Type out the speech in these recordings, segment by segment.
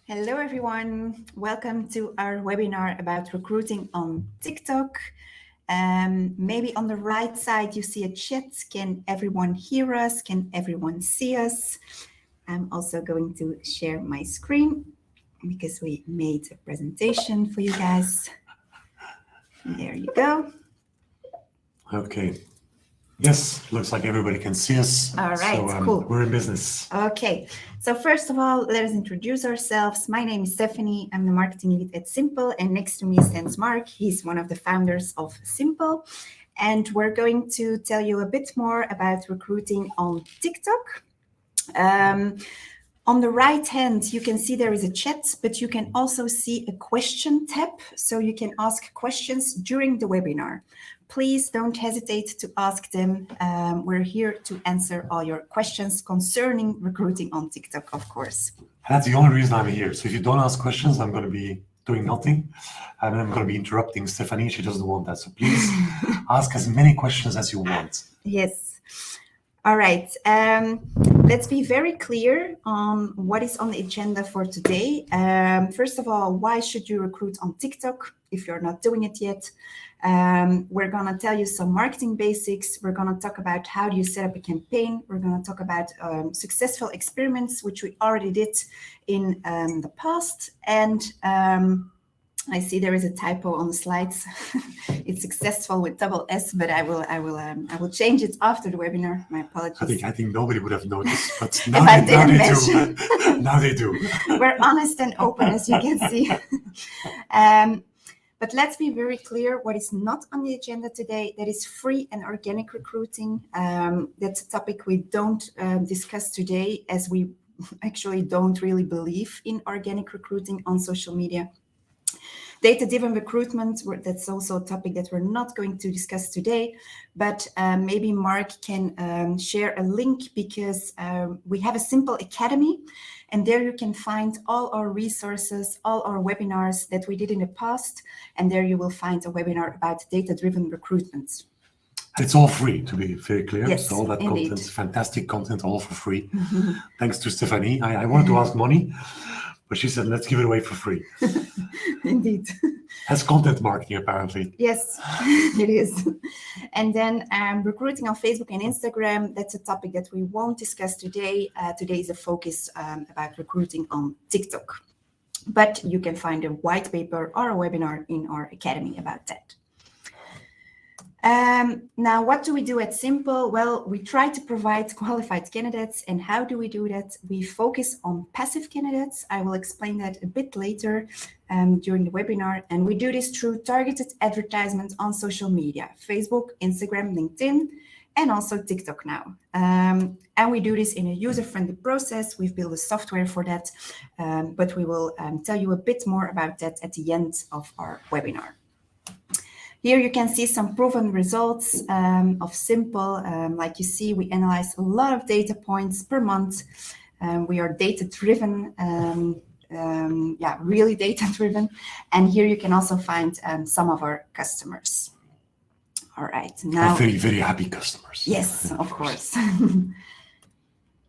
Hello, everyone. Welcome to our webinar about recruiting on TikTok. Maybe on the right side, you see a chat. Can everyone hear us? Can everyone see us? I'm also going to share my screen because we made a presentation for you guys. There you go. Okay. Yes, looks like everybody can see us. All right, so, cool. We're in business. Okay, so first of all, let us introduce ourselves. My name is Stephanie. I'm the marketing lead at Simple, and next to me stands Mark. He's one of the founders of Simple, and we're going to tell you a bit more about recruiting on TikTok. On the right hand, you can see there is a chat, but you can also see a question tab, so you can ask questions during the webinar. Please don't hesitate to ask them. We're here to answer all your questions concerning recruiting on TikTok, of course. That's the only reason I'm here. So if you don't ask questions, I'm going to be doing nothing. And I'm going to be interrupting Stephanie. She doesn't want that. So please ask as many questions as you want. Yes. All right. Let's be very clear on what is on the agenda for today. First of all, why should you recruit on TikTok if you're not doing it yet? We're going to tell you some marketing basics. We're going to talk about how do you set up a campaign. We're going to talk about successful experiments, which we already did in the past. And I see there is a typo on the slides. It's successful with double S, but I will change it after the webinar. My apologies. I think nobody would have noticed, but now they do. Now they do. We're honest and open, as you can see. But let's be very clear what is not on the agenda today. That is free and organic recruiting. That's a topic we don't discuss today, as we actually don't really believe in organic recruiting on social media. Data-driven recruitment, that's also a topic that we're not going to discuss today, but maybe Mark can share a link because we have a Simple Academy, and there you can find all our resources, all our webinars that we did in the past, and there you will find a webinar about data-driven recruitment. It's all free, to be very clear. Yes, so all that indeed. content, fantastic content, all for free. Thanks to Stephanie. I wanted to ask money, but she said, let's give it away for free. Indeed. That's content marketing, apparently. Yes, it is. And then recruiting on Facebook and Instagram, that's a topic that we won't discuss today. Today is a focus about recruiting on TikTok. But you can find a white paper or a webinar in our academy about that. Now, what do we do at Simple? Well, we try to provide qualified candidates. And how do we do that? We focus on passive candidates. I will explain that a bit later during the webinar. And we do this through targeted advertisements on social media, Facebook, Instagram, LinkedIn, and also TikTok now. And we do this in a user-friendly process. We've built a software for that, but we will tell you a bit more about that at the end of our webinar. Here you can see some proven results of Simple. Like you see, we analyze a lot of data points per month. We are data-driven, really data-driven. And here you can also find some of our customers. All right. Now, very, very happy customers. Yes, of course.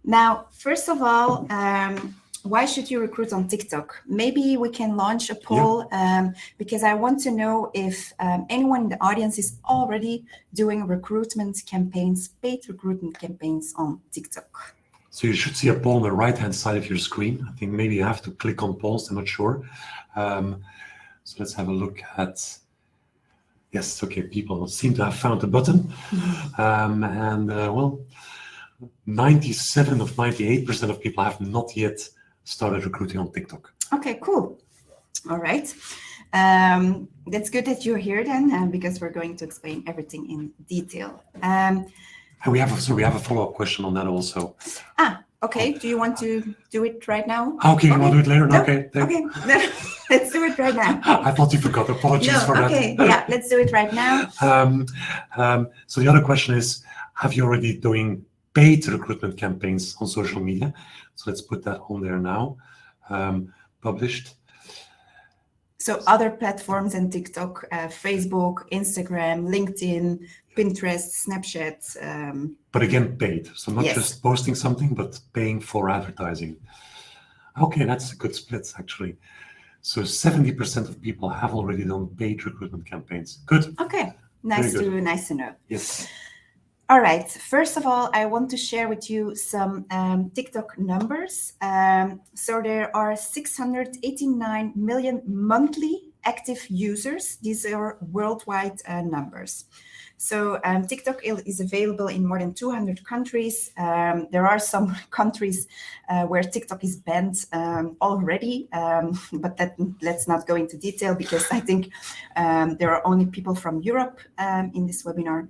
Now, first of all, why should you recruit on TikTok? Maybe we can launch a poll because I want to know if anyone in the audience is already doing recruitment campaigns, paid recruitment campaigns on TikTok. So you should see a poll on the right-hand side of your screen. I think maybe you have to click on polls, I'm not sure. So let's have a look at... Yes, okay, people seem to have found the button. Well, 97 of 98% of people have not yet started recruiting on TikTok. Okay, cool. All right. That's good that you're here then, because we're going to explain everything in detail. And we have a follow-up question on that also. Okay. Do you want to do it right now? Okay, you want to do it later? No? Okay. Okay. Let's do it right now. I thought you forgot. Apologies for that. Okay. Yeah, let's do it right now. So the other question is, have you already doing paid recruitment campaigns on social media? So let's put that on there now. Published. So other platforms than TikTok, Facebook, Instagram, LinkedIn, Pinterest, Snapchat. But again, paid. So not just posting something, but paying for advertising. Okay, that's a good split, actually. So 70% of people have already done paid recruitment campaigns. Good. Okay, Very good. nice to know. Yes. All right. First of all, I want to share with you some TikTok numbers. So there are 689 million monthly active users. These are worldwide numbers. So TikTok is available in more than 200 countries. There are some countries where TikTok is banned already, but let's not go into detail because I think there are only people from Europe in this webinar.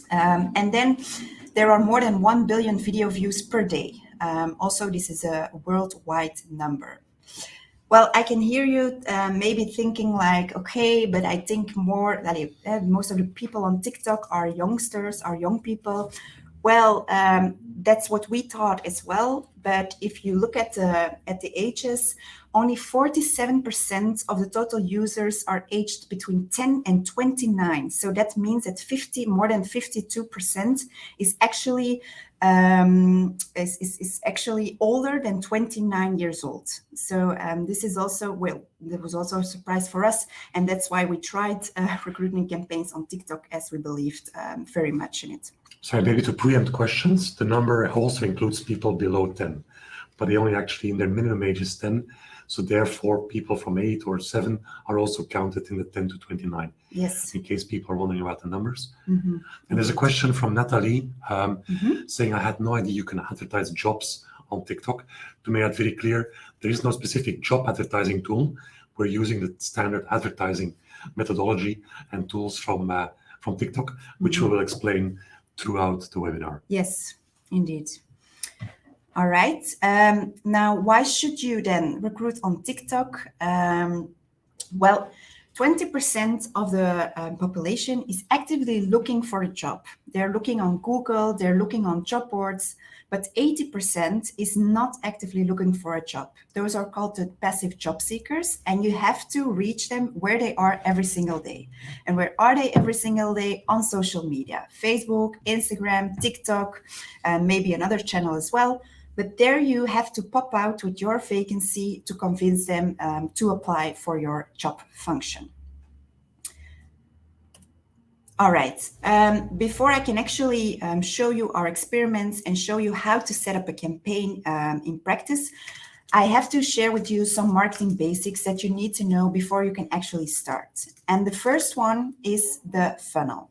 And then there are more than 1 billion video views per day. Also, this is a worldwide number. Well, I can hear you maybe thinking like, okay, but I think most of the people on TikTok are youngsters, are young people. Well, that's what we thought as well. But if you look at the ages, only 47% of the total users are aged between 10 and 29. So that means that more than 52% is actually older than 29 years old. So this is also, that was also a surprise for us. And that's why we tried recruitment campaigns on TikTok, as we believed very much in it. Sorry, maybe to preempt questions, the number also includes people below 10, but they only actually in their minimum age is 10. So therefore, people from 8 or 7 are also counted in the 10 to 29. Yes. In case people are wondering about the numbers. Mm-hmm. And there's a question from Natalie saying, I had no idea you can advertise jobs on TikTok. To make that very clear, there is no specific job advertising tool. We're using the standard advertising methodology and tools from TikTok, which we will explain throughout the webinar. Yes, indeed. All right. Now, why should you then recruit on TikTok? Well, 20% of the population is actively looking for a job. They're looking on Google, they're looking on job boards, but 80% is not actively looking for a job. Those are called the passive job seekers, and you have to reach them where they are every single day. And where are they every single day? On social media, Facebook, Instagram, TikTok, and maybe another channel as well. But there you have to pop out with your vacancy to convince them to apply for your job function. All right, before I can actually show you our experiments and show you how to set up a campaign in practice, I have to share with you some marketing basics that you need to know before you can actually start. And the first one is the funnel.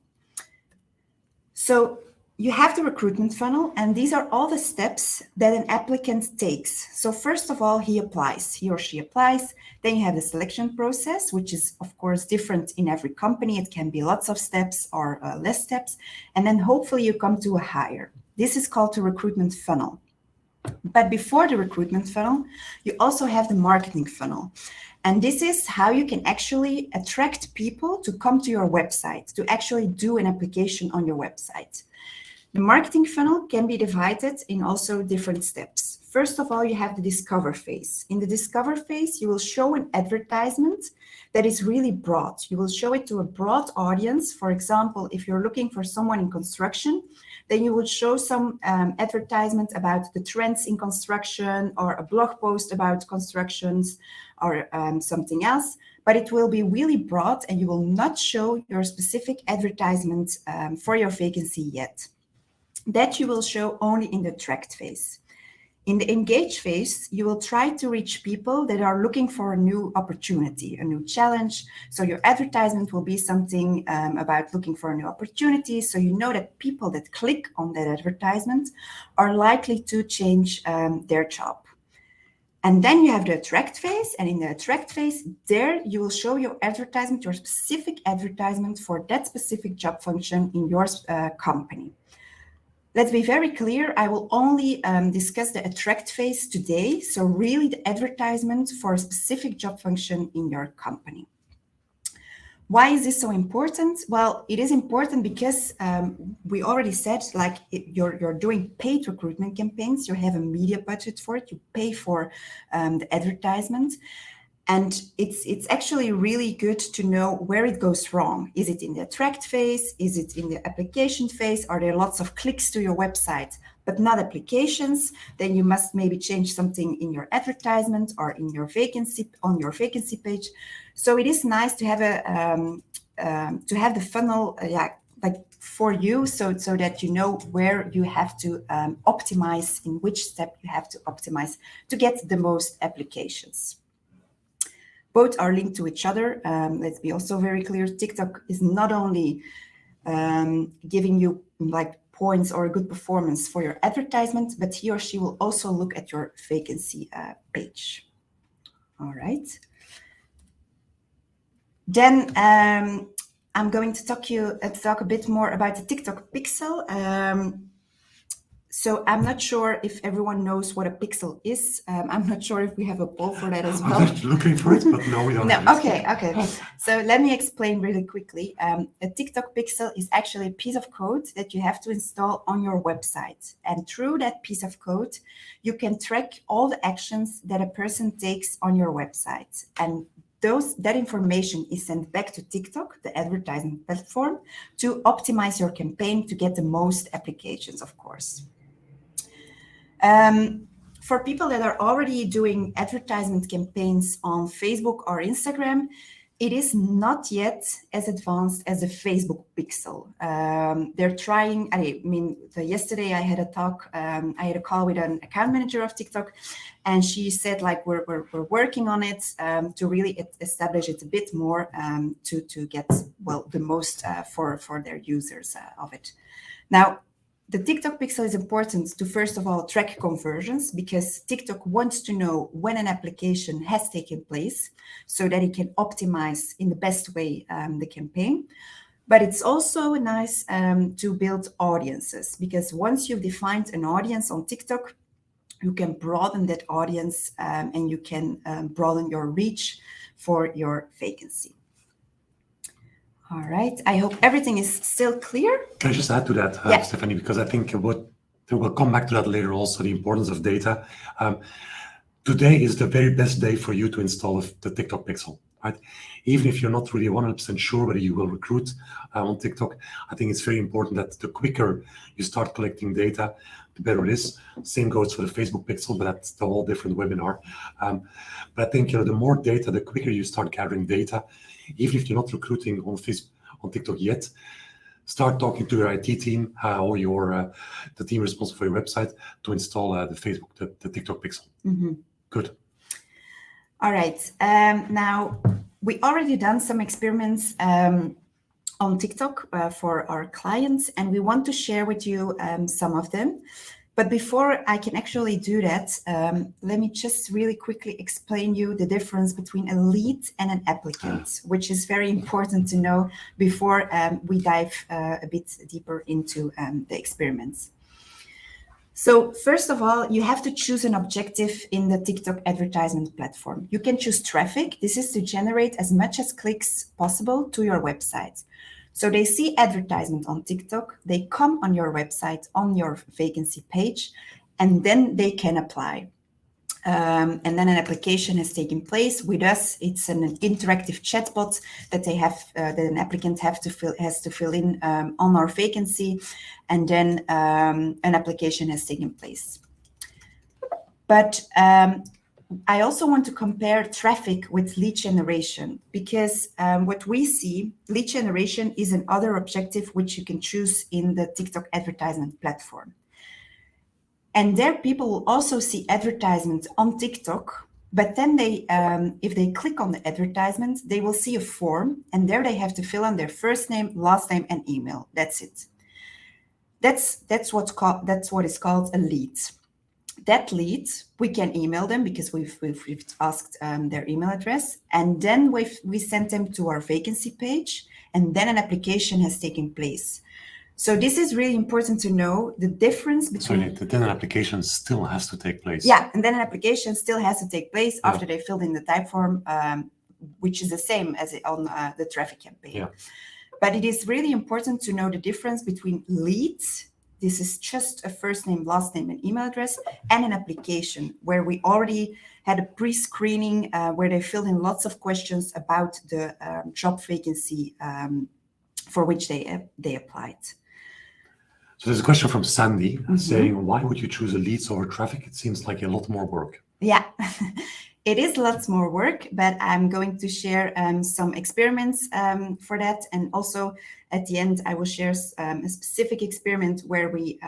So you have the recruitment funnel, and these are all the steps that an applicant takes. So first of all, he or she applies. Then you have the selection process, which is, of course, different in every company. It can be lots of steps or less steps. And then hopefully you come to a hire. This is called the recruitment funnel. But before the recruitment funnel, you also have the marketing funnel. And this is how you can actually attract people to come to your website, to actually do an application on your website. The marketing funnel can be divided in also different steps. First of all, you have the discover phase. In the discover phase, you will show an advertisement that is really broad. You will show it to a broad audience. For example, if you're looking for someone in construction, then you will show some advertisement about the trends in construction or a blog post about constructions or something else. But it will be really broad and you will not show your specific advertisement for your vacancy yet. That you will show only in the attract phase. In the engage phase, you will try to reach people that are looking for a new opportunity, a new challenge. So your advertisement will be something about looking for a new opportunity. So you know that people that click on that advertisement are likely to change their job. And then you have the attract phase. And in the attract phase, there you will show your advertisement, your specific advertisement for that specific job function in your company. Let's be very clear, I will only discuss the attract phase today. So really the advertisement for a specific job function in your company. Why is this so important? Well, it is important because we already said, like, you're doing paid recruitment campaigns, you have a media budget for it, you pay for the advertisement. And it's actually really good to know where it goes wrong. Is it in the attract phase? Is it in the application phase? Are there lots of clicks to your website? but not applications, then you must maybe change something in your advertisement or in your vacancy on your vacancy page. So it is nice to have the funnel, like for you, so that you know where you have to optimize, in which step you have to optimize to get the most applications. Both are linked to each other. Let's be also very clear. TikTok is not only giving you like points or a good performance for your advertisement, but he or she will also look at your vacancy page. All right. Then I'm going to talk a bit more about the TikTok Pixel. So I'm not sure if everyone knows what a pixel is. I'm not sure if we have a poll for that as well. I'm looking for it, but no, we don't. No, okay. So let me explain really quickly. A TikTok Pixel is actually a piece of code that you have to install on your website. And through that piece of code, you can track all the actions that a person takes on your website. And that information is sent back to TikTok, the advertising platform, to optimize your campaign to get the most applications, of course. For people that are already doing advertisement campaigns on Facebook or Instagram, it is not yet as advanced as the Facebook Pixel. They're trying. Yesterday I had a talk. I had a call with an account manager of TikTok, and she said like we're working on it to really establish it a bit more to get the most for their users of it. Now, the TikTok Pixel is important to, first of all, track conversions, because TikTok wants to know when an application has taken place so that it can optimize in the best way the campaign. But it's also nice to build audiences, because once you've defined an audience on TikTok, you can broaden that audience and you can broaden your reach for your vacancy. All right. I hope everything is still clear. Can I just add to that, Stephanie, because I think we'll come back to that later also, the importance of data. Today is the very best day for you to install the TikTok Pixel, right? Even if you're not really 100% sure whether you will recruit on TikTok, I think it's very important that the quicker you start collecting data, the better it is. Same goes for the Facebook Pixel, but that's a whole different webinar. But I think the more data, the quicker you start gathering data. Even if you're not recruiting on TikTok yet, start talking to your IT team or the team responsible for your website to install the TikTok Pixel. Mm-hmm. Good. All right. Now, we already done some experiments on TikTok for our clients, and we want to share with you some of them. But before I can actually do that, let me just really quickly explain you the difference between a lead and an applicant, which is very important to know before we dive a bit deeper into the experiments. So first of all, you have to choose an objective in the TikTok advertisement platform. You can choose traffic. This is to generate as much as clicks possible to your website. So they see advertisement on TikTok, they come on your website, on your vacancy page, and then they can apply. And then an application has taken place. With us, it's an interactive chatbot that that an applicant has to fill in on our vacancy, and then an application has taken place. But I also want to compare traffic with lead generation, because what we see, lead generation is another objective which you can choose in the TikTok advertisement platform. And there people will also see advertisement on TikTok, but then they, if they click on the advertisement, they will see a form, and there they have to fill in their first name, last name, and email. That's it. That's what is called a lead. That lead, we can email them because we've asked their email address, and then we send them to our vacancy page, and then an application has taken place. So this is really important to know the difference between... So then an application still has to take place. Yeah, and then an application still has to take place after they filled in the type form, which is the same as on the traffic campaign. Yeah. But it is really important to know the difference between leads. This is just a first name, last name, and email address, and an application where we already had a pre-screening where they filled in lots of questions about the job vacancy for which they applied. So there's a question from Sandy saying, why would you choose a leads over traffic? It seems like a lot more work. Yeah, it is lots more work, but I'm going to share some experiments for that. And also at the end, I will share a specific experiment where we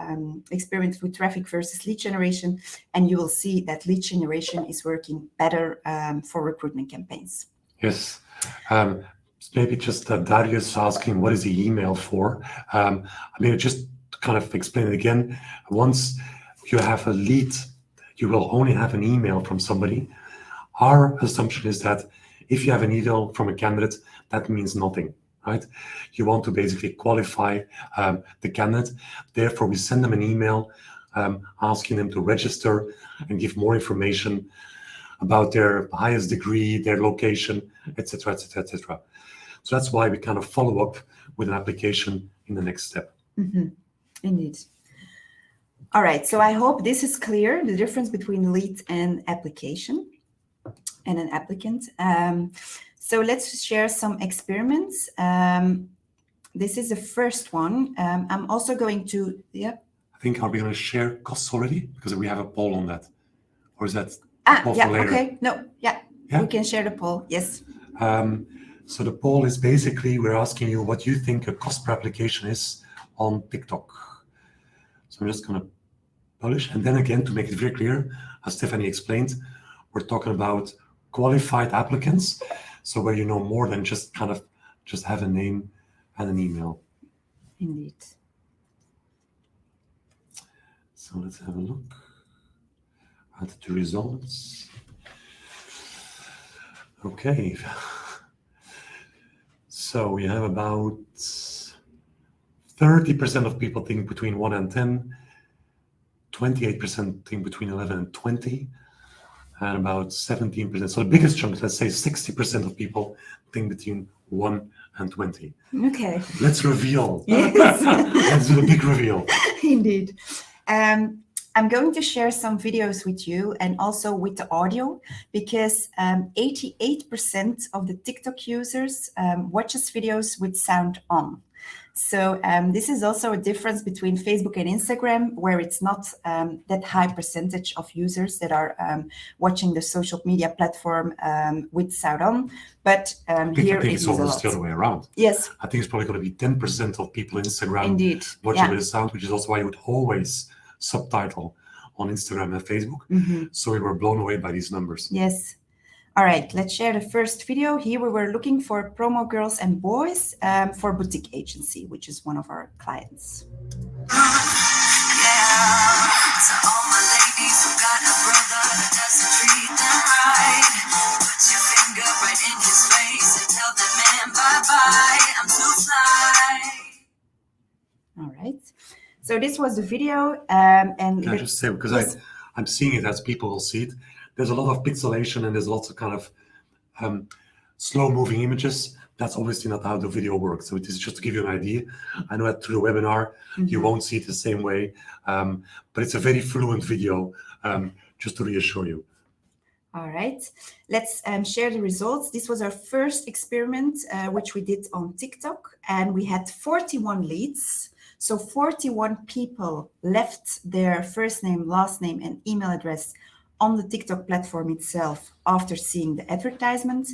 experiment with traffic versus lead generation. And you will see that lead generation is working better for recruitment campaigns. Yes. Maybe just Darius asking, what is the email for? I mean, just to kind of explain it again, once you have a lead, you will only have an email from somebody. Our assumption is that if you have an email from a candidate, that means nothing, right? You want to basically qualify the candidate. Therefore, we send them an email asking them to register and give more information about their highest degree, their location, etc., etc., etc. So that's why we kind of follow up with an application in the next step. Mm-hmm. Indeed. All right, so I hope this is clear, the difference between lead and application and an applicant. So let's share some experiments. This is the first one. I'm also going to, I think, are we going to share costs already? Because we have a poll on that. Or is that for later? Okay, no, we can share the poll, yes. So the poll is basically, we're asking you what you think a cost per application is on TikTok. So I'm just going to publish. And then again, to make it very clear, as Stephanie explained, we're talking about qualified applicants. So where you know more than just kind of just have a name and an email. Indeed. So let's have a look at the results. Okay. So we have about 30% of people think between 1 and 10, 28% think between 11 and 20, and about 17%. So the biggest chunk, let's say 60% of people think between 1 and 20. Okay. Let's reveal. Yes. Let's do the big reveal. Indeed. I'm going to share some videos with you and also with the audio because 88% of the TikTok users watches videos with sound on. So this is also a difference between Facebook and Instagram, where it's not that high percentage of users that are watching the social media platform with sound on. But here it is a lot. I think it's almost the other way around. Yes. I think it's probably going to be 10% of people on Instagram Indeed. watching with the sound, which is also why you would always subtitle on Instagram and Facebook. Mm-hmm. So we were blown away by these numbers. Yes. All right, let's share the first video. Here we were looking for promo girls and boys for Boutique Agency, which is one of our clients. Yeah, to all my ladies who got a brother that doesn't treat them right, put your finger right in his face and tell that man bye-bye, I'm too fly. All right, so this was the video. And can I just say, because yes. I'm seeing it as people will see it, there's a lot of pixelation and there's lots of kind of slow moving images. That's obviously not how the video works. So it is just to give you an idea. I know that through the webinar, you won't see it the same way, but it's a very fluent video, just to reassure you. All right, let's share the results. This was our first experiment, which we did on TikTok, and we had 41 leads. So 41 people left their first name, last name, and email address on the TikTok platform itself after seeing the advertisement.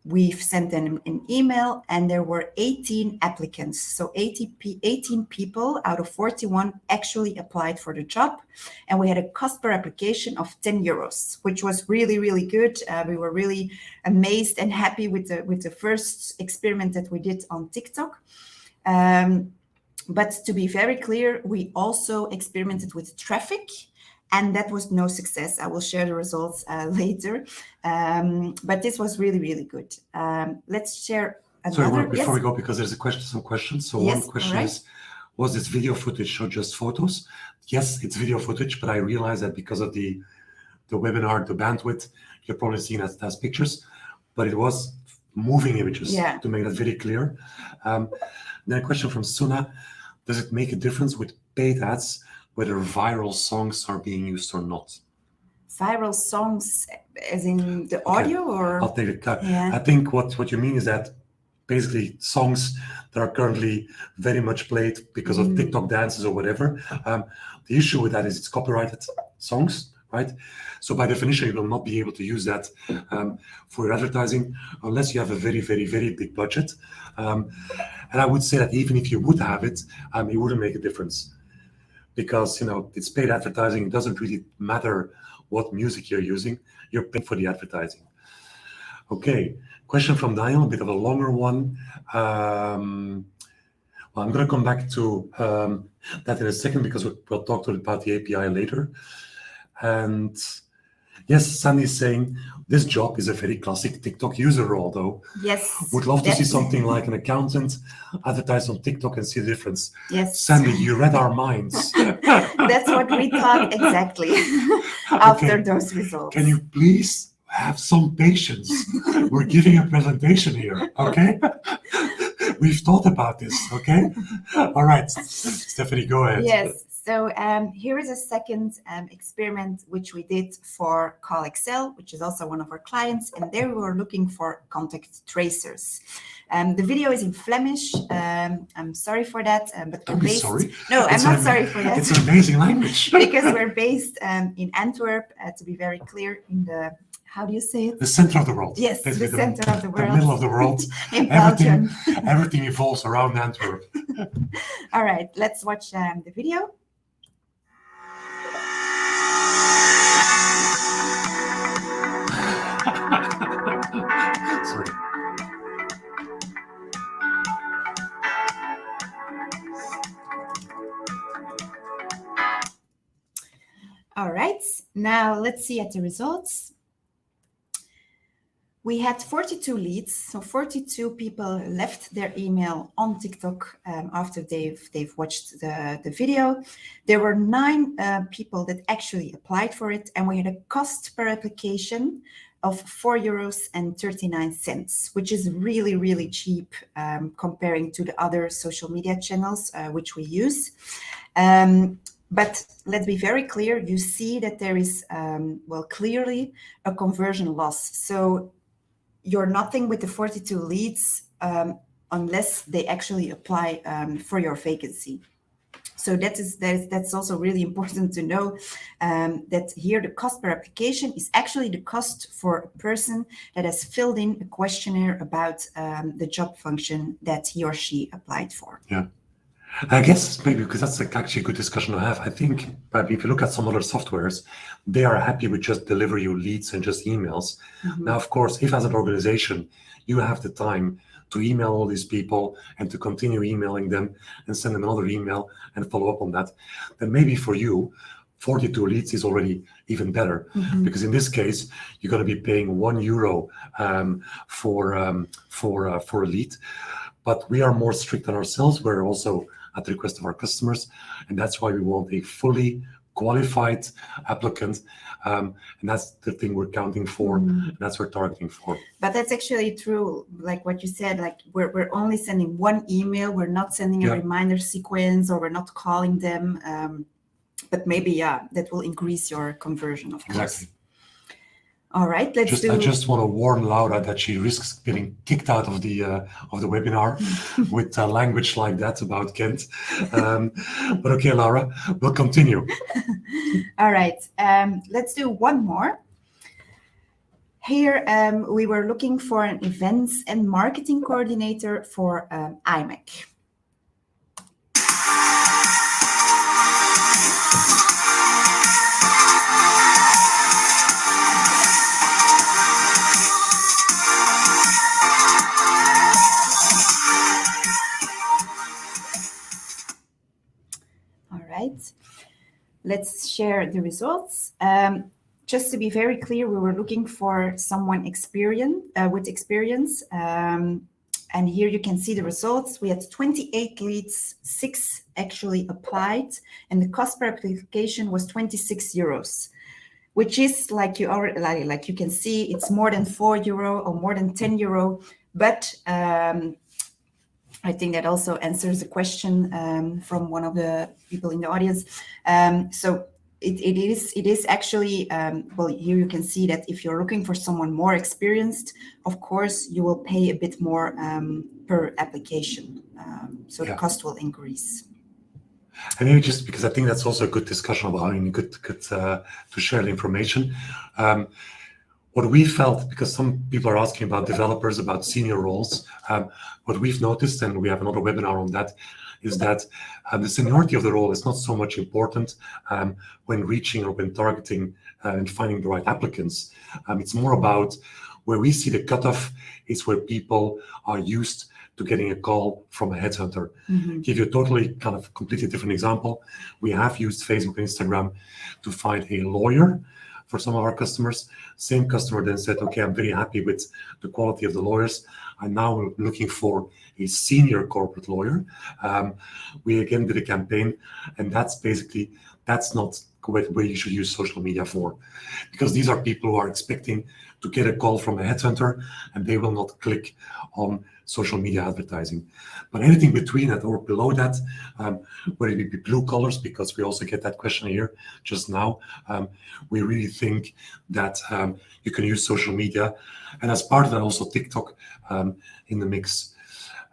We've sent them an email and there were 18 applicants. So 18 people out of 41 actually applied for the job. And we had a cost per application of 10 euros, which was really, really good. We were really amazed and happy with the first experiment that we did on TikTok. But to be very clear, we also experimented with traffic. And that was no success. I will share the results later. But this was really, really good. Let's share another. Sorry, before we go, because there's some questions. So yes, one question is, was this video footage or just photos? Yes, it's video footage, but I realize that because of the webinar, the bandwidth, you're probably seeing it as pictures, but it was moving images, to make that very clear. Then a question from Suna, does it make a difference with paid ads whether viral songs are being used or not? Viral songs as in the audio or? I'll take it. I think what you mean is that basically songs that are currently very much played because of TikTok dances or whatever. The issue with that is it's copyrighted songs, right? So by definition, you will not be able to use that for your advertising unless you have a very, very, very big budget. And I would say that even if you would have it, it wouldn't make a difference because, you know, it's paid advertising. It doesn't really matter what music you're using. You're paying for the advertising. Okay, question from Daniel, a bit of a longer one. Well, I'm going to come back to that in a second because we'll talk about the API later. And yes, Sandy is saying this job is a very classic TikTok user role, though. Yes. Would love to see something like an accountant advertise on TikTok and see the difference. Yes. Sandy, you read our minds. That's what we thought exactly after those results. Can you please have some patience? We're giving a presentation here, okay? We've thought about this, okay? All right, Stephanie, go ahead. Yes. So here is a second experiment which we did for Call Excel, which is also one of our clients, and there we were looking for contact tracers. The video is in Flemish. I'm sorry for that, but Don't be sorry. No, I'm not sorry for that. It's an amazing language. Because we're based in Antwerp, to be very clear, in the, how do you say it? The center of the world. Yes, basically the center of the world. The middle of the world. In Belgium. Everything evolves around Antwerp. All right, let's watch the video. Sorry. All right, now let's see at the results. We had 42 leads, so 42 people left their email on TikTok after they've watched the video. There were 9 people that actually applied for it, and we had a cost per application of €4.39, which is really, really cheap comparing to the other social media channels which we use. But let's be very clear, you see that there is, well, clearly a conversion loss. So you're nothing with the 42 leads unless they actually apply for your vacancy. So that's also really important to know that here the cost per application is actually the cost for a person that has filled in a questionnaire about the job function that he or she applied for. Yeah. I guess maybe because that's actually a good discussion to have. I think if you look at some other softwares, they are happy with just deliver you leads and just emails. Mm-hmm. Now, of course, if as an organization, you have the time to email all these people and to continue emailing them and send them another email and follow up on that, then maybe for you, 42 leads is already even better. Mm-hmm. Because in this case, you're going to be paying €1 for a lead. But we are more strict on ourselves. We're also at the request of our customers. And that's why we want a fully qualified applicant. And that's the thing we're counting for. Mm-hmm. And that's what we're targeting for. But that's actually true. Like what you said, like we're only sending one email. We're not sending a reminder sequence, or we're not calling them. But maybe, that will increase your conversion, of course. Exactly. All right, I just want to warn Laura that she risks getting kicked out of the webinar with language like that about Kent. But okay, Laura, we'll continue. All right, let's do one more. Here, we were looking for an events and marketing coordinator for IMEC. Let's share the results. Just to be very clear, we were looking for someone with experience. And here you can see the results. We had 28 leads, 6 actually applied, and the cost per application was €26, which is like you can see, it's more than €4 or more than €10. But I think that also answers the question from one of the people in the audience. So it is actually, well, here you can see that if you're looking for someone more experienced, of course, you will pay a bit more per application. So the cost will increase. And maybe just because I think that's also a good discussion about, I mean, good to share the information. What we felt, because some people are asking about developers, about senior roles, what we've noticed, and we have another webinar on that, is that the seniority of the role is not so much important when reaching or when targeting and finding the right applicants. It's more about where we see the cutoff is where people are used to getting a call from a headhunter. Give you a totally kind of completely different example. We have used Facebook and Instagram to find a lawyer for some of our customers. Same customer then said, okay, I'm very happy with the quality of the lawyers. I'm now looking for a senior corporate lawyer. We again did a campaign, and that's not where you should use social media for, because these are people who are expecting to get a call from a headhunter, and they will not click on social media advertising. But anything between that or below that, whether it be blue collars, because we also get that question here just now, we really think that you can use social media, and as part of that also TikTok in the mix.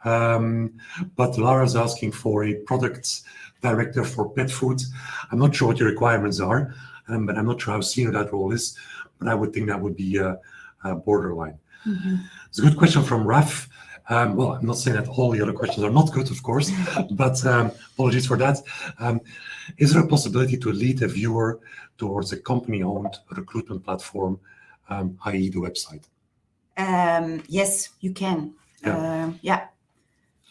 But Lara's asking for a product director for pet food. I'm not sure what your requirements are, but I'm not sure how senior that role is, but I would think that would be borderline. It's a good question from Raf. Well, I'm not saying that all the other questions are not good, of course, but apologies for that. Is there a possibility to lead a viewer towards a company-owned recruitment platform, i.e. the website? Yes, you can. Yeah.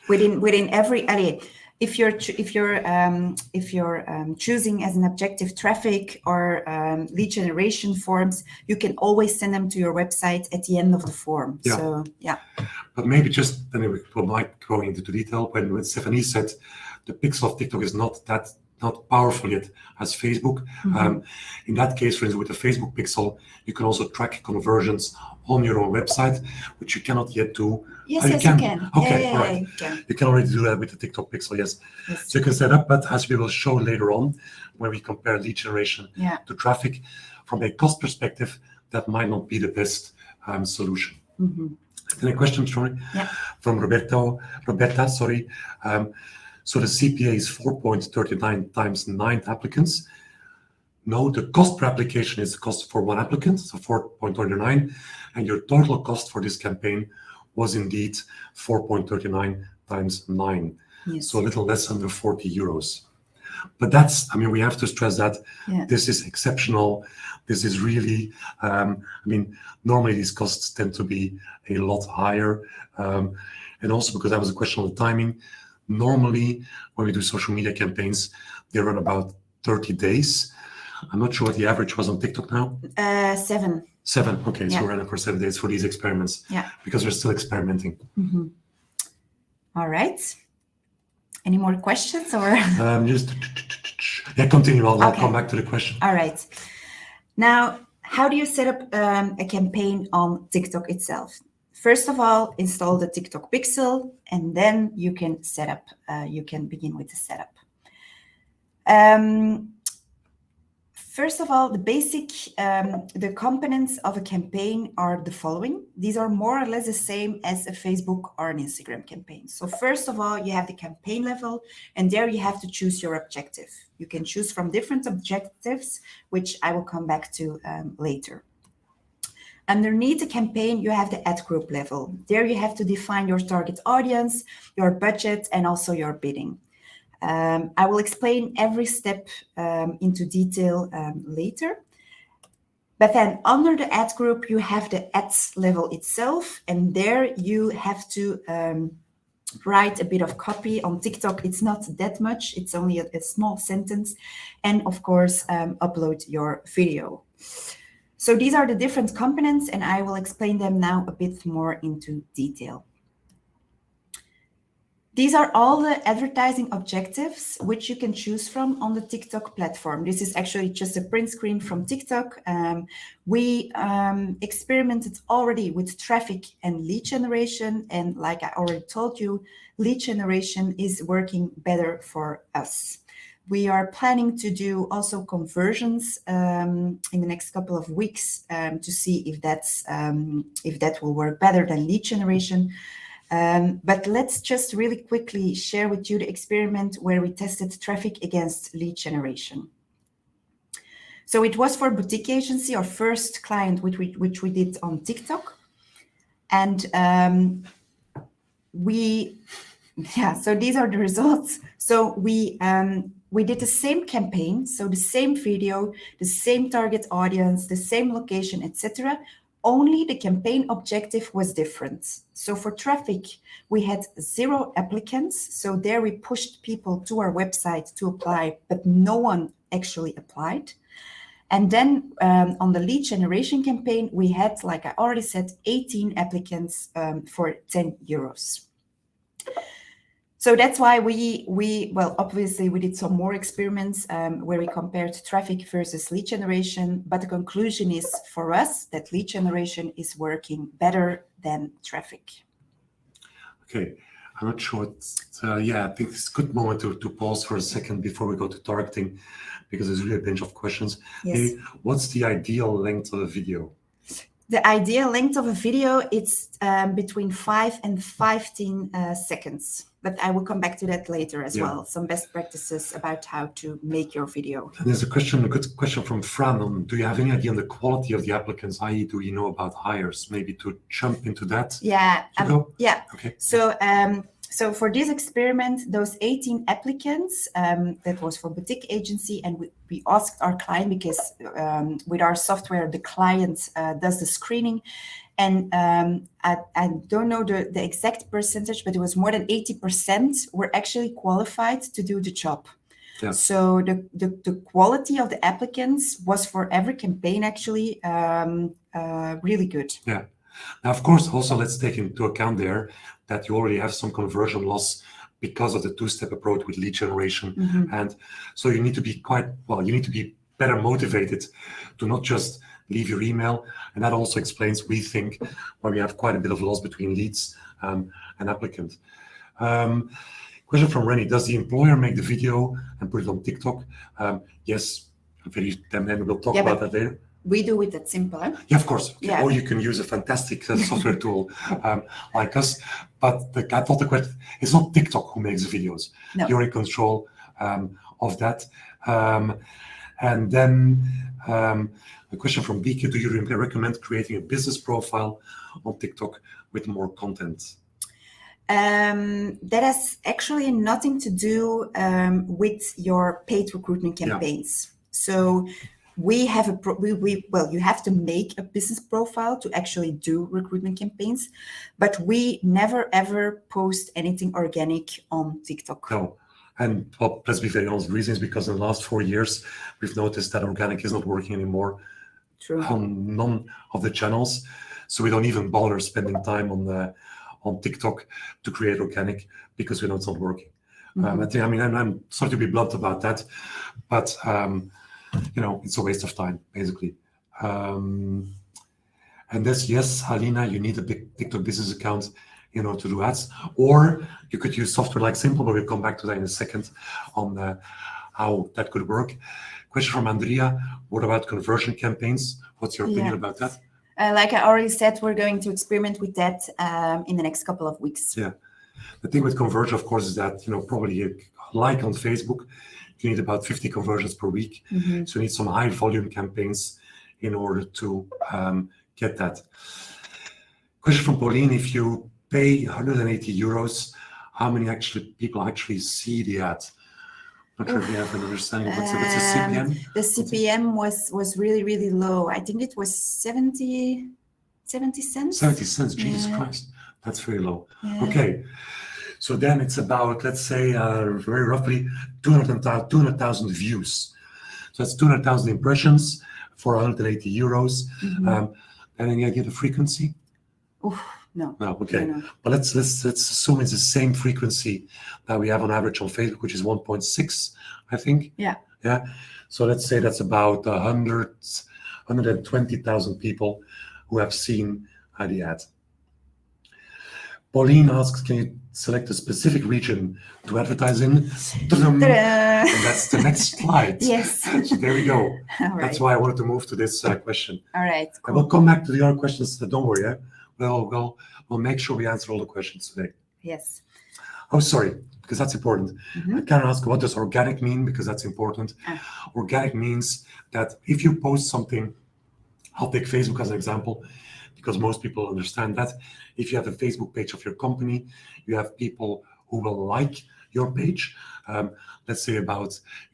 Within every if you're choosing as an objective traffic or lead generation forms, you can always send them to your website at the end of the form. Yeah. So yeah. But maybe just then we might go into detail when Stephanie said the pixel of TikTok is not powerful yet as Facebook. In that case, for instance, with the Facebook pixel, you can also track conversions on your own website, which you cannot yet do. Yes, you can. Okay, all right. You can already do that with the TikTok pixel, yes. So you can set up, but as we will show later on, when we compare lead generation to traffic, from a cost perspective, that might not be the best solution. Then a question, from Roberta, sorry. So the CPA is 4.39 times 9 applicants. No, the cost per application is the cost for one applicant, so 4.39, and your total cost for this campaign was indeed 4.39 times 9, so a little less under 40 euros. But that's, I mean, we have to stress that this is exceptional. This is really, I mean, normally these costs tend to be a lot higher. And also because that was a question of the timing, normally when we do social media campaigns, they run about 30 days. I'm not sure what the average was on TikTok now. 7. 7, okay, so we're running for 7 days for these experiments. Because we're still experimenting. All right. Any more questions or? Just continue. I'll come back to the question. All right. Now, how do you set up a campaign on TikTok itself? First of all, install the TikTok Pixel, and then you can set up. You can begin with the setup. First of all, the basic, the components of a campaign are the following. These are more or less the same as a Facebook or an Instagram campaign. So first of all, you have the campaign level, and there you have to choose your objective. You can choose from different objectives, which I will come back to later. Underneath the campaign, you have the ad group level. There you have to define your target audience, your budget, and also your bidding. I will explain every step into detail later. But then under the ad group, you have the ads level itself, and there you have to write a bit of copy. On TikTok, it's not that much. It's only a small sentence. And of course, upload your video. So these are the different components, and I will explain them now a bit more into detail. These are all the advertising objectives which you can choose from on the TikTok platform. This is actually just a print screen from TikTok. We experimented already with traffic and lead generation. And like I already told you, lead generation is working better for us. We are planning to do also conversions in the next couple of weeks to see if that will work better than lead generation. But let's just really quickly share with you the experiment where we tested traffic against lead generation. So it was for boutique agency, our first client, which we did on TikTok, and so these are the results. So we did the same campaign, so the same video, the same target audience, the same location, etc. Only the campaign objective was different. So for traffic, we had 0 applicants. So there we pushed people to our website to apply, but no one actually applied. And then on the lead generation campaign, we had, like I already said, 18 applicants for 10 euros. So that's why well, obviously we did some more experiments where we compared traffic versus lead generation, but the conclusion is for us that lead generation is working better than traffic. Okay, I'm not sure. I think it's a good moment to pause for a second before we go to targeting, because there's really a bunch of questions. Yes. Hey, what's the ideal length of a video? The ideal length of a video, it's between 5 and 15 seconds. But I will come back to that later as well. Some best practices about how to make your video. And there's a good question from Fran. Do you have any idea on the quality of the applicants? I.e., do you know about hires? Maybe to jump into that. Yeah. Yeah. Okay. So for this experiment, those 18 applicants, that was for boutique agency, and we asked our client, because with our software, the client does the screening. And I don't know the exact percentage, but it was more than 80% were actually qualified to do the job. Yeah. So the quality of the applicants was for every campaign actually really good. Yeah. Now, of course, also let's take into account there that you already have some conversion loss because of the two-step approach with lead generation. Mm-hmm. And so you need to be you need to be better motivated to not just leave your email. And that also explains, we think, why we have quite a bit of loss between leads and applicant. Question from Rennie: does the employer make the video and put it on TikTok? Yes, then we'll talk about that later. We do it that simple. Eh? Yeah, of course. Okay. Yeah. Or you can use a fantastic software tool like us. But I thought the question, it's not TikTok who makes the videos. No. You're in control of that. And then a question from Bieke: do you recommend creating a business profile on TikTok with more content? That has actually nothing to do with your paid recruitment campaigns. Yeah. So we have you have to make a business profile to actually do recruitment campaigns, but we never ever post anything organic on TikTok. No. And well, let's be very honest, the reason is because in the last 4 years, we've noticed that organic is not working anymore. True. On none of the channels. So we don't even bother spending time on TikTok to create organic, because we know it's not working. Mm-hmm. I'm sorry to be blunt about that, but it's a waste of time, basically. And this, yes, Halina, you need a big TikTok business account in order to do ads, or you could use software like Simple, but we'll come back to that in a second on how that could work. Question from Andrea: what about conversion campaigns? What's your opinion about that? Like I already said, we're going to experiment with that in the next couple of weeks. Yeah. The thing with conversion, of course, is that, probably like on Facebook, you need about 50 conversions per week. Mm-hmm. So you need some high volume campaigns in order to get that. Question from Pauline: if you pay 180 euros, how many people actually see the ad? Not sure if you have an understanding. What's the CPM? The CPM was really, really low. I think it was 70 cents. 70 cents, Jesus Christ. That's very low. Yeah. Okay. So then it's about, let's say, very roughly 200,000 views. So that's 200,000 impressions for 180 euros. Mm-hmm. And then you get a frequency? Oof. No. Okay. No. But let's assume it's the same frequency that we have on average on Facebook, which is 1.6, I think. Yeah. Yeah. So let's say that's about 120,000 people who have seen the ad. Pauline asks, can you select a specific region to advertise in? Ta-dam! Ta-da! And that's the next slide. Yes. So there we go. All right. That's why I wanted to move to this question. All right. And we'll Cool. come back to the other questions. Don't worry. Eh? We'll make sure we answer all the questions today. Yes. Oh, sorry, because that's important. Mhm. Karen asked, what does organic mean? Because that's important. Organic means that if you post something, I'll take Facebook as an example, because most people understand that. If you have a Facebook page of your company, you have people who will like your page. Let's say you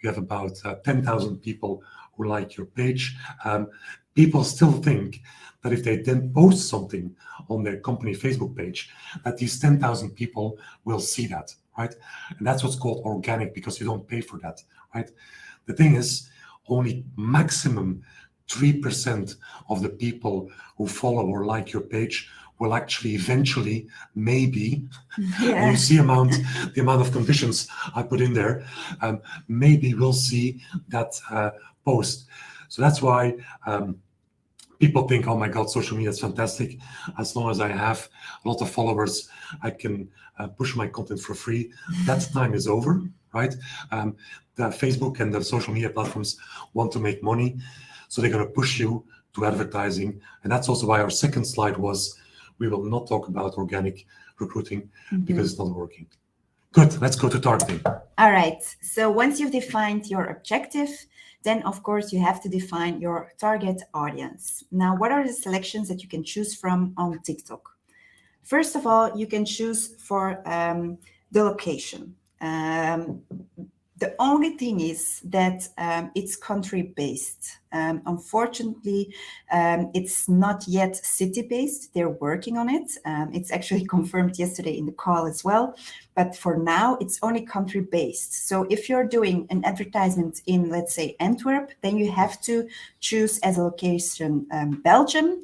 have about 10,000 people who like your page. People still think that if they then post something on their company Facebook page, that these 10,000 people will see that, right? And that's what's called organic, because you don't pay for that, right? The thing is, only maximum 3% of the people who follow or like your page will actually eventually, maybe, and Yeah. you see the amount of conditions I put in there, maybe we'll see that post. So that's why people think, oh my God, social media is fantastic. As long as I have a lot of followers, I can push my content for free. That time is over, right? The Facebook and the social media platforms want to make money. So they're going to push you to advertising. And that's also why our second slide was, we will not talk about organic recruiting because it's not working. Good, let's go to targeting. All right. So once you've defined your objective, then of course you have to define your target audience. Now, what are the selections that you can choose from on TikTok? First of all, you can choose for the location. The only thing is that it's country-based. Unfortunately, it's not yet city-based. They're working on it. It's actually confirmed yesterday in the call as well. But for now, it's only country-based. So if you're doing an advertisement in, let's say, Antwerp, then you have to choose as a location Belgium.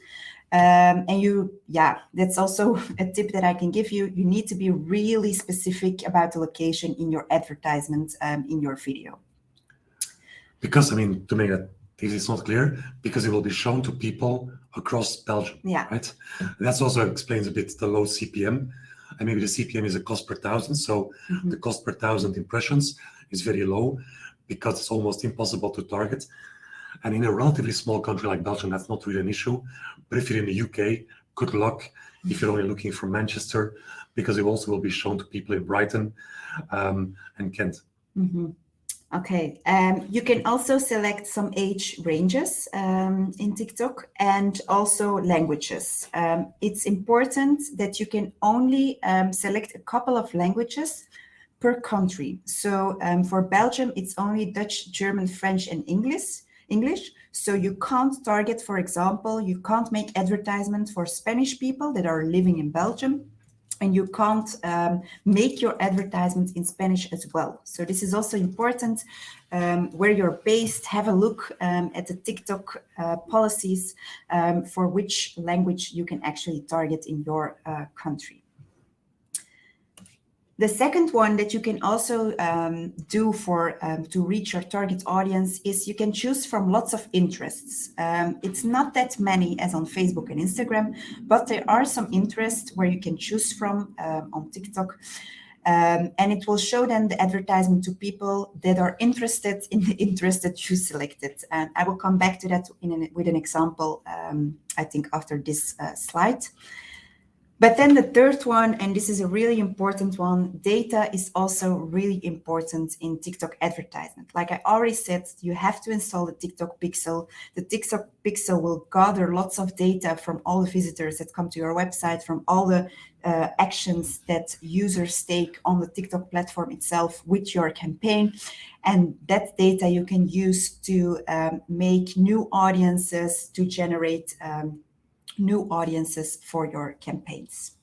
That's also a tip that I can give you. You need to be really specific about the location in your advertisement in your video. Because, to make that this is not clear, because it will be shown to people across Belgium, right? And that also explains a bit the low CPM. And maybe the CPM is a cost per thousand. So the cost per thousand impressions is very low because it's almost impossible to target. And in a relatively small country like Belgium, that's not really an issue. But if you're in the UK, good luck if you're only looking for Manchester, because it also will be shown to people in Brighton and Kent. Okay. You can also select some age ranges in TikTok and also languages. It's important that you can only select a couple of languages per country. So for Belgium, it's only Dutch, German, French, and English. So you can't target, for example, you can't make advertisement for Spanish people that are living in Belgium, and you can't make your advertisement in Spanish as well. So this is also important. Where you're based, have a look at the TikTok policies for which language you can actually target in your country. The second one that you can also do to reach your target audience is you can choose from lots of interests. It's not that many as on Facebook and Instagram, but there are some interests where you can choose from on TikTok. And it will show then the advertisement to people that are interested in the interest that you selected. And I will come back to that with an example, I think after this slide. But then the third one, and this is a really important one, data is also really important in TikTok advertisement. Like I already said, you have to install the TikTok Pixel. The TikTok Pixel will gather lots of data from all the visitors that come to your website, from all the actions that users take on the TikTok platform itself with your campaign. And that data you can use to make new audiences, to generate new audiences for your campaigns.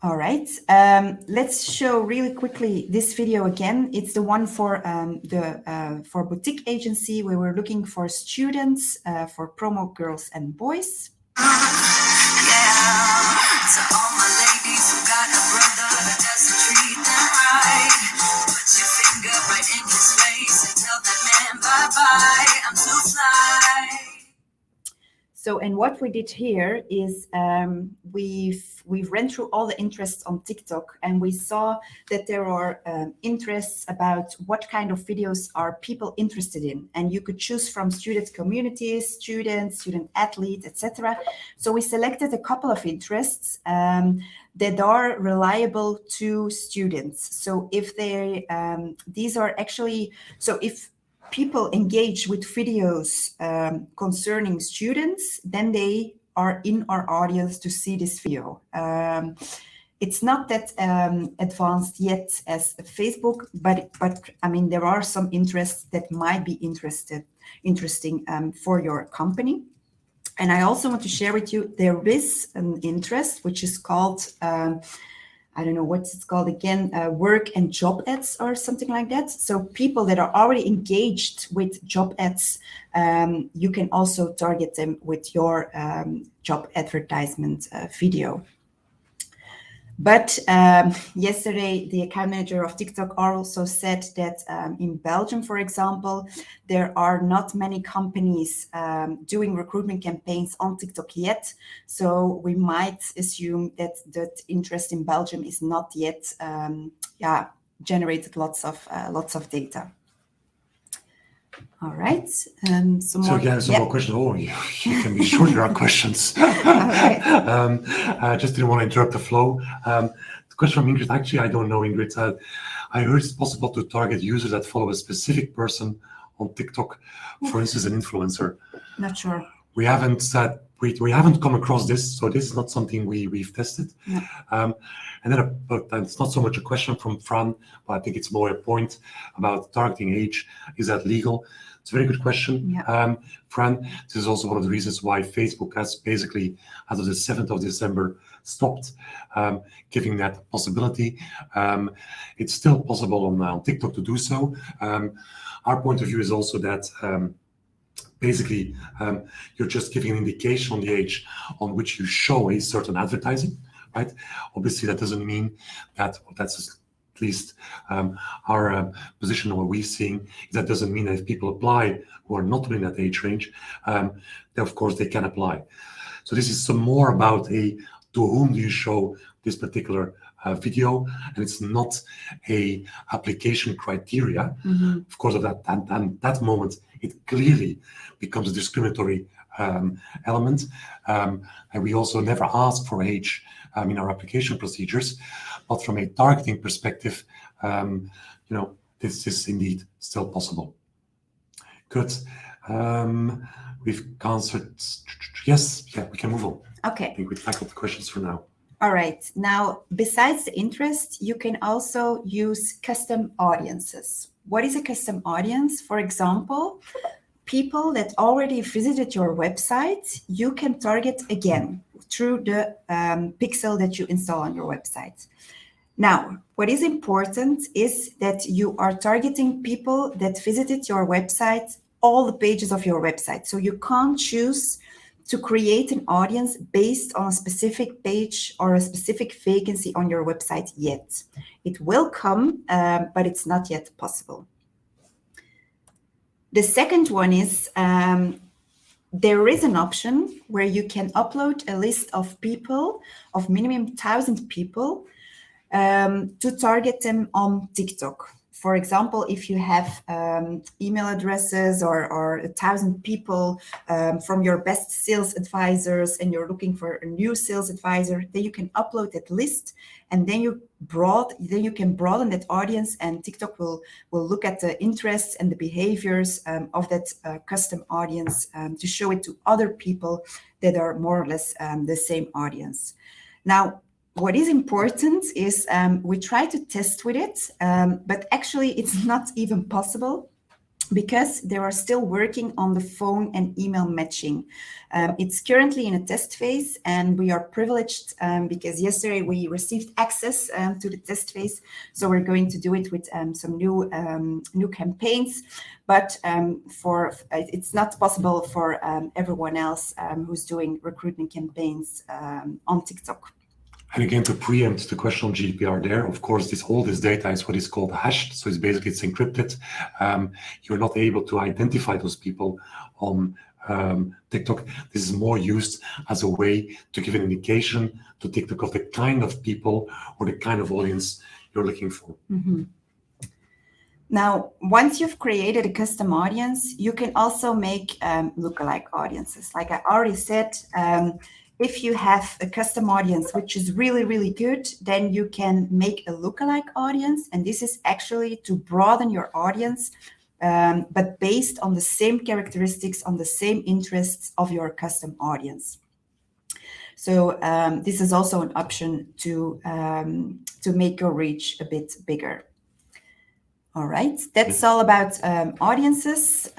All right, let's show really quickly this video again. It's the one for for boutique agency where we're looking for students for promo girls and boys. To all my ladies who got a brother that doesn't treat them right, put your finger right in his face and tell that man bye-bye, I'm too fly. So, and what we did here is we've ran through all the interests on TikTok, and we saw that there are interests about what kind of videos are people interested in, and you could choose from student communities, students, student athletes, etc. So we selected a couple of interests that are reliable to students. So if they these are actually, so if people engage with videos concerning students, then they are in our audience to see this video. It's not that advanced yet as Facebook, but I mean, there are some interests that might be interesting for your company. And I also want to share with you, there is an interest which is called, I don't know what it's called again, work and job ads or something like that. So people that are already engaged with job ads, you can also target them with your job advertisement video. But yesterday, the account manager of TikTok also said that in Belgium, for example, there are not many companies doing recruitment campaigns on TikTok yet. So we might assume that that interest in Belgium is not yet, generated lots of data. All right. So again, some more questions. Oh, you can be sure there are questions. Right. I just didn't want to interrupt the flow. The question from Ingrid, actually, I don't know, Ingrid. I heard it's possible to target users that follow a specific person on TikTok, for instance, an influencer. Not sure. We haven't said, we haven't come across this, so this is not something we've tested. No. And then, but it's not so much a question from Fran, but I think it's more a point about targeting age. Is that legal? It's a very good question, Yeah. Fran. This is also one of the reasons why Facebook has basically, as of the 7th of December, stopped giving that possibility. It's still possible on TikTok to do so. Our point of view is also that basically, you're just giving an indication on the age on which you show a certain advertising, right? Obviously, that doesn't mean that, that's at least our position, what we're seeing, that doesn't mean that if people apply who are not within that age range, then of course they can apply. So this is some more about to whom do you show this particular video, and it's not a application criteria. Mm-hmm. Of course, at that moment, it clearly becomes a discriminatory element, and we also never ask for age in our application procedures. But from a targeting perspective, this is indeed still possible. Good. We've answered. Yes, yeah, we can move on. Okay. I think we've tackled the questions for now. All right. Now, besides the interest, you can also use custom audiences. What is a custom audience? For example, people that already visited your website, you can target again through the pixel that you install on your website. Now, what is important is that you are targeting people that visited your website, all the pages of your website. So you can't choose to create an audience based on a specific page or a specific vacancy on your website yet. It will come, but it's not yet possible. The second one is there is an option where you can upload a list of people, of minimum 1,000 people, to target them on TikTok. For example, if you have email addresses or 1,000 people from your best sales advisors and you're looking for a new sales advisor, then you can upload that list, and then you can broaden that audience, and TikTok will look at the interests and the behaviors of that custom audience to show it to other people that are more or less the same audience. Now, what is important is we try to test with it, but actually it's not even possible because they are still working on the phone and email matching. It's currently in a test phase, and we are privileged because yesterday we received access to the test phase. So we're going to do it with some new campaigns, but it's not possible for everyone else who's doing recruitment campaigns on TikTok. And again, to preempt the question on GDPR there, of course, all this data is what is called hashed. So it's basically, it's encrypted. You're not able to identify those people on TikTok. This is more used as a way to give an indication to TikTok of the kind of people or the kind of audience you're looking for. Mhm. Now, once you've created a custom audience, you can also make lookalike audiences. Like I already said, if you have a custom audience which is really, really good, then you can make a lookalike audience. And this is actually to broaden your audience, but based on the same characteristics, on the same interests of your custom audience. So this is also an option to make your reach a bit bigger. All right, that's all about audiences.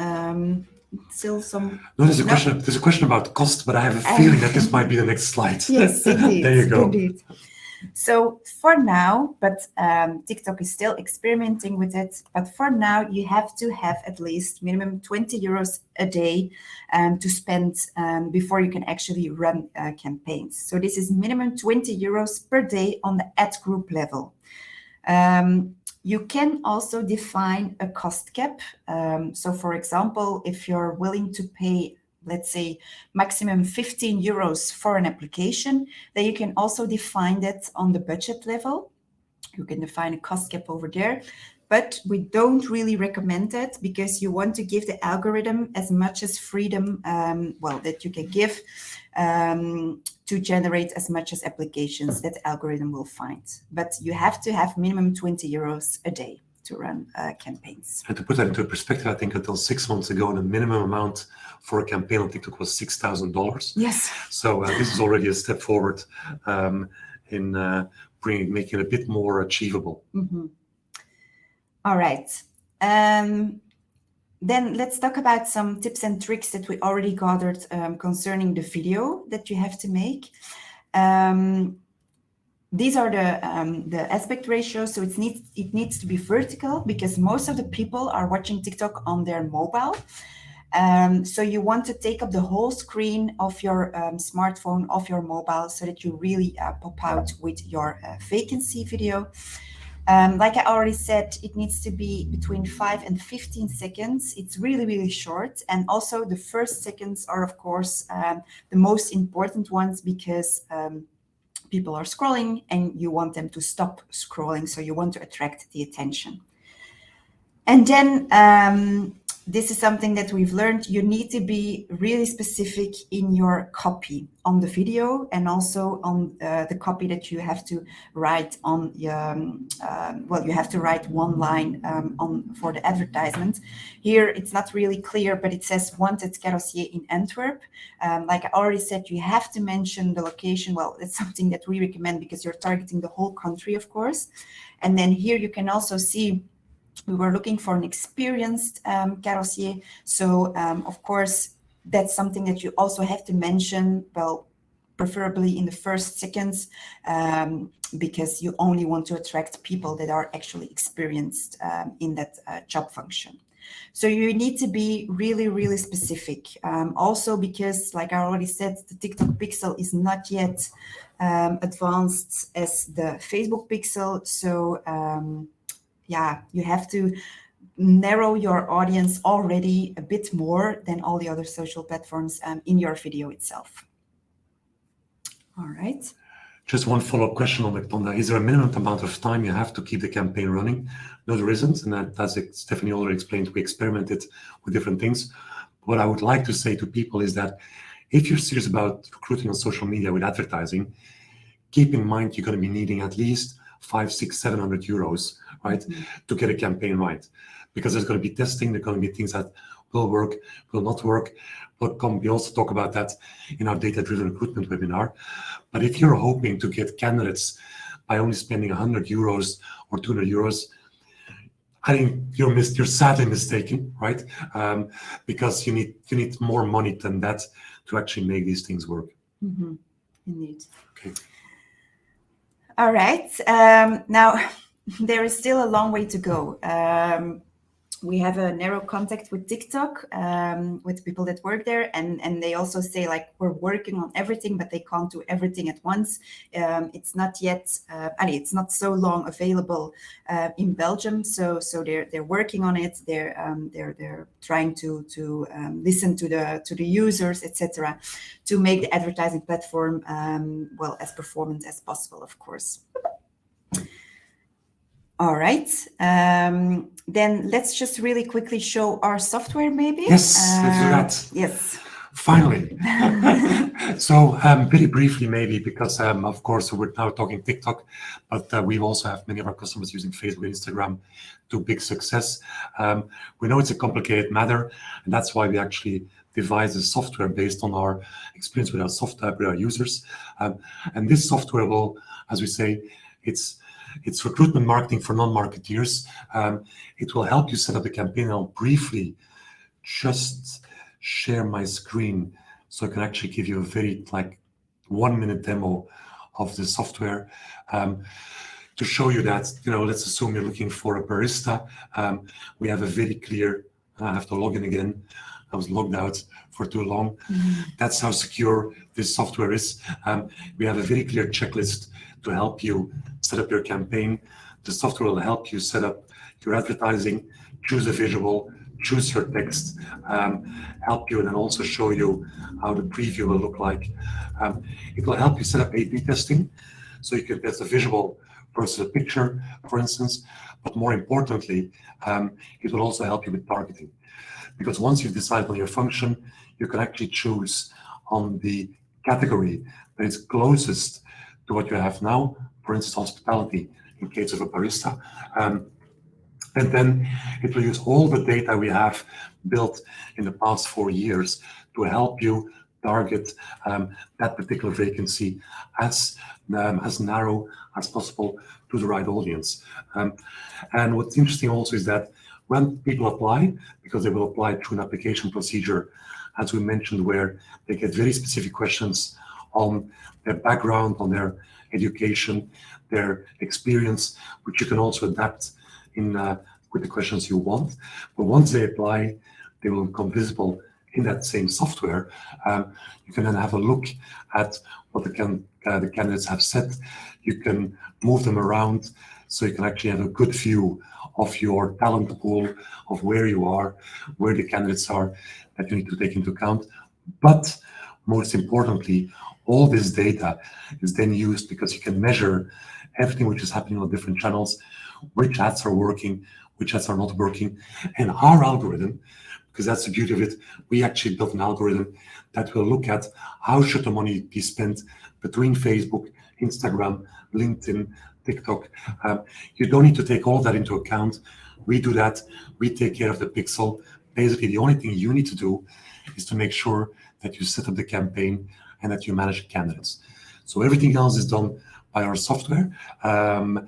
Still some. No, there's a question about cost, but I have a feeling that this might be the next slide. Yes, indeed. There you go. Indeed. So for now, but TikTok is still experimenting with it. But for now, you have to have at least minimum 20 euros a day to spend before you can actually run campaigns. So this is minimum 20 euros per day on the ad group level. You can also define a cost cap. So for example, if you're willing to pay, let's say, maximum 15 euros for an application, then you can also define that on the budget level. You can define a cost cap over there, but we don't really recommend that because you want to give the algorithm as much as freedom, that you can give to generate as much as applications that the algorithm will find. But you have to have minimum 20 euros a day to run campaigns. And to put that into perspective, I think until 6 months ago, the minimum amount for a campaign on TikTok was $6,000. Yes. So this is already a step forward in making it a bit more achievable. Mm-hmm. All right. Then let's talk about some tips and tricks that we already gathered concerning the video that you have to make. These are the aspect ratios. So it needs to be vertical because most of the people are watching TikTok on their mobile. So you want to take up the whole screen of your smartphone, of your mobile, so that you really pop out with your vacancy video. Like I already said, it needs to be between 5 and 15 seconds. It's really, really short. And also the first seconds are, of course, the most important ones because people are scrolling and you want them to stop scrolling. So you want to attract the attention. And then this is something that we've learned. You need to be really specific in your copy on the video and also on the copy that you have to write on your, you have to write one line for the advertisement. Here, it's not really clear, but it says wanted carrossier in Antwerp. Like I already said, you have to mention the location. Well, it's something that we recommend because you're targeting the whole country, of course. And then here you can also see we were looking for an experienced carrossier. So, of course, that's something that you also have to mention, well, preferably in the first seconds, because you only want to attract people that are actually experienced in that job function. So you need to be really, really specific. Also because, like I already said, the TikTok pixel is not yet advanced as the Facebook pixel. So, you have to narrow your audience already a bit more than all the other social platforms in your video itself. All right. Just one follow-up question on that. Is there a minimum amount of time you have to keep the campaign running? No, there isn't, and as Stephanie already explained, we experimented with different things. What I would like to say to people is that if you're serious about recruiting on social media with advertising, keep in mind you're going to be needing at least 500, 600, 700 euros, right, to get a campaign right. Because there's going to be testing, there's going to be things that will work, will not work. We also talk about that in our data-driven recruitment webinar. But if you're hoping to get candidates by only spending 100 euros or 200 euros, I think you're sadly mistaken, right? Because you need more money than that to actually make these things work. Mm-hmm. Indeed. Okay. All right. Now, there is still a long way to go. we have a narrow contact with TikTok, with people that work there, and they also say like we're working on everything, but they can't do everything at once. It's not yet, it's not so long available in Belgium, so they're working on it. They're trying to listen to the users, etc., to make the advertising platform as performant as possible, of course. All right. Then let's just really quickly show our software, maybe. Yes, let's do that. Yes. Finally. So very briefly, maybe, because of course we're now talking TikTok, but we also have many of our customers using Facebook and Instagram to big success. We know it's a complicated matter, and that's why we actually devised a software based on our experience with our software, with our users. And this software will, as we say, it's recruitment marketing for non-marketeers. It will help you set up a campaign. I'll briefly just share my screen so I can actually give you a very 1-minute demo of the software to show you that, let's assume you're looking for a barista. We have a very clear, I have to log in again. I was logged out for too long. That's how secure this software is. We have a very clear checklist to help you set up your campaign. The software will help you set up your advertising, choose a visual, choose your text, help you, and then also show you how the preview will look like. It will help you set up A/B testing, so you can test a visual versus a picture, for instance. But more importantly, it will also help you with targeting. Because once you've decided on your function, you can actually choose on the category that is closest to what you have now, for instance, hospitality, in case of a barista. And then it will use all the data we have built in the past 4 years to help you target that particular vacancy as narrow as possible to the right audience. And what's interesting also is that when people apply, because they will apply through an application procedure, as we mentioned, where they get very specific questions on their background, on their education, their experience, which you can also adapt in with the questions you want. But once they apply, they will become visible in that same software. You can then have a look at what the candidates have said. You can move them around, so you can actually have a good view of your talent pool, of where you are, where the candidates are, that you need to take into account. But most importantly, all this data is then used because you can measure everything which is happening on different channels, which ads are working, which ads are not working. And our algorithm, because that's the beauty of it, we actually built an algorithm that will look at how should the money be spent between Facebook, Instagram, LinkedIn, TikTok. You don't need to take all that into account. We do that. We take care of the pixel. Basically, the only thing you need to do is to make sure that you set up the campaign and that you manage the candidates. So everything else is done by our software. And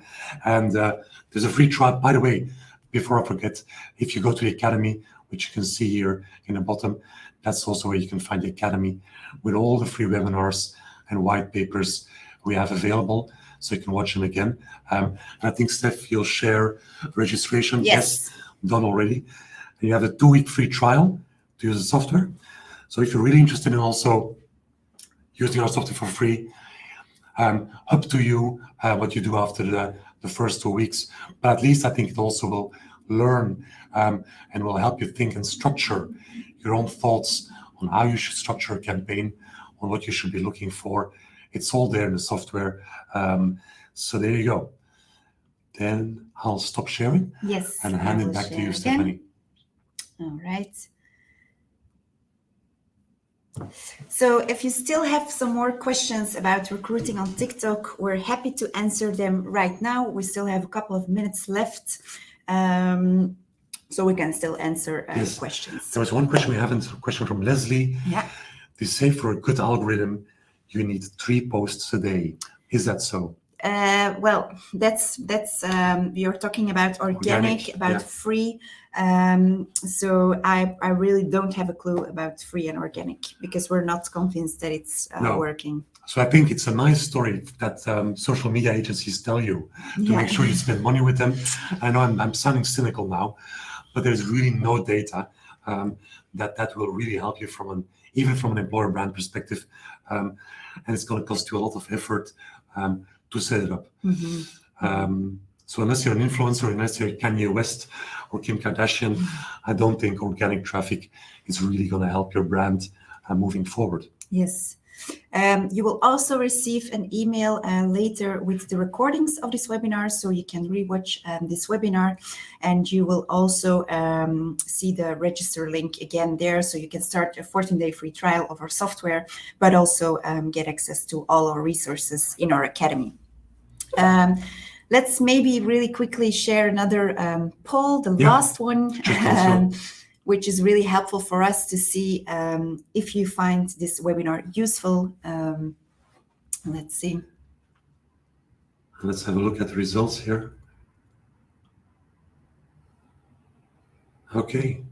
there's a free trial. By the way, before I forget, if you go to the Academy, which you can see here in the bottom, that's also where you can find the Academy with all the free webinars and white papers we have available, so you can watch them again. And I think, Steph, you'll share registration. Yes. Done already. And you have a 2-week free trial to use the software. So if you're really interested in also using our software for free, up to you what you do after the first 2 weeks. But at least I think it also will learn and will help you think and structure your own thoughts on how you should structure a campaign, on what you should be looking for. It's all there in the software. So there you go. Then I'll stop sharing. Yes. And hand it back to you, Stephanie. All right. So if you still have some more questions about recruiting on TikTok, we're happy to answer them right now. We still have a couple of minutes left, so we can still answer questions. There was one question we haven't, a question from Leslie. Yeah. They say for a good algorithm, you need 3 posts a day. Is that so? Well, that's you're talking about organic, about free. So I really don't have a clue about free and organic because we're not convinced that it's working. So I think it's a nice story that social media agencies tell you to make sure you spend money with them. I know I'm sounding cynical now, but there's really no data that will really help you even from an employer brand perspective, and it's going to cost you a lot of effort to set it up. So unless you're an influencer, unless you're Kanye West or Kim Kardashian, I don't think organic traffic is really going to help your brand moving forward. Yes. You will also receive an email later with the recordings of this webinar, so you can rewatch this webinar, and you will also see the register link again there, so you can start a 14-day free trial of our software, but also get access to all our resources in our academy. Let's maybe really quickly share another poll, the last one, which is really helpful for us to see if you find this webinar useful. Let's see. Let's have a look at the results here. Okay.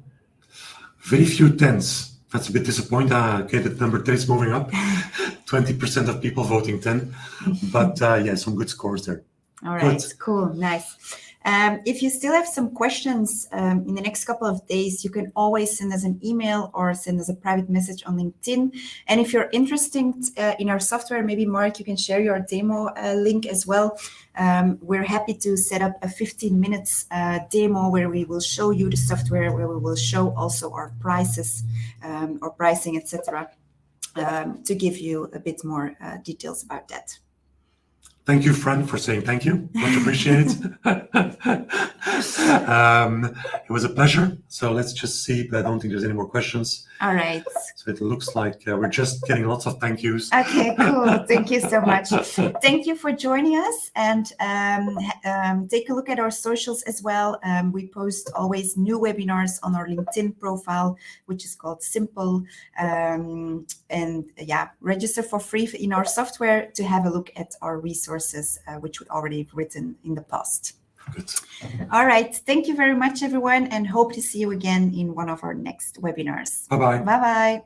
Very few 10s. That's a bit disappointing. Okay, the number 10 is moving up. 20% of people voting 10. But yeah, some good scores there. All right, cool, nice. If you still have some questions in the next couple of days, you can always send us an email or send us a private message on LinkedIn. And if you're interested in our software, maybe Mark, you can share your demo link as well. We're happy to set up a 15 minutes demo where we will show you the software, where we will show also our prices, or pricing, etc., to give you a bit more details about that. Thank you, Fran, for saying thank you. Much appreciated. It was a pleasure. So let's just see, but I don't think there's any more questions. All right. So it looks like we're just getting lots of thank yous. Okay, cool. Thank you so much. Thank you for joining us, and take a look at our socials as well. We post always new webinars on our LinkedIn profile, which is called Simple. And yeah, register for free in our software to have a look at our resources, which we already have written in the past. Good. All right. Thank you very much, everyone, and hope to see you again in one of our next webinars. Bye-bye. Bye-bye.